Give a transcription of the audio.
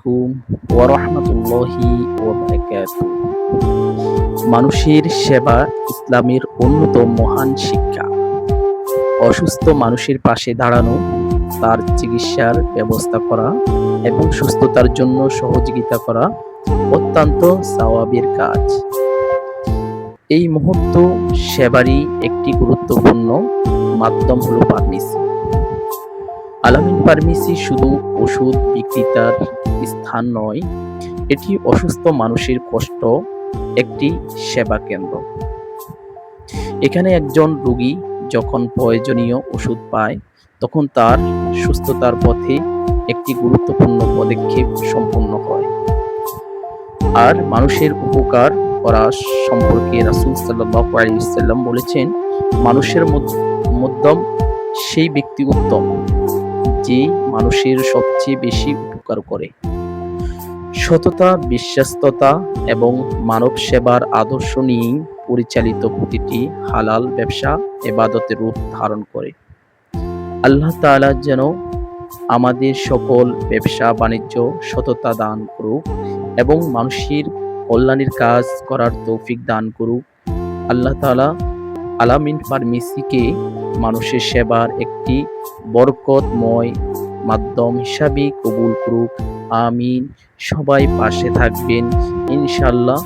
আলাইকুম ওয়া রাহমাতুল্লাহি ওয়া বারাকাতুহু। মানুষের সেবা ইসলামের অন্যতম মহান শিক্ষা। অসুস্থ মানুষের পাশে দাঁড়ানো, তার চিকিৎসার ব্যবস্থা করা এবং সুস্থতার জন্য সহযোগিতা করা অত্যন্ত সওয়াবের কাজ। এই মুহূর্ত সেবারই একটি গুরুত্বপূর্ণ মাধ্যম হলো ফার্মেসি। আলামিন ফার্মেসি শুধু ওষুধ বিক্রেতার স্থান নয়, এটি অসুস্থ মানুষের কষ্ট একটি সেবা কেন্দ্র। এখানে একজন রোগী যখন প্রয়োজনীয় ওষুধ পায়, তখন তার সুস্থতার পথে একটি গুরুত্বপূর্ণ পদক্ষেপ সম্পন্ন হয়। আর মানুষের উপকার করা সম্পর্কে রাসূল সাল্লাল্লাহু আলাইহি ওয়াসাল্লাম বলেছেন, মানুষের মধ্যম সেই ব্যক্তি উত্তম, যে মানুষের সবচেয়ে বেশি উপকার করে। সততা, বিশ্বস্ততা এবং মানব সেবার আদর্শ নিয়েই পরিচালিত প্রতিটি হালাল ব্যবসা ইবাদতের রূপ ধারণ করে। আল্লাহ তাআলা যেন আমাদের সকল ব্যবসা বাণিজ্য সততা দান করুক এবং মানুষের কল্যাণের কাজ করার তৌফিক দান করুক। আল্লাহ তাআলা আলামিন ফার্মেসিকে মানুষের সেবার একটি বরকতময় মাধ্যম হিসাবে কবুল করুক। আমিন। সবাই পাশে থাকবেন ইনশাআল্লাহ।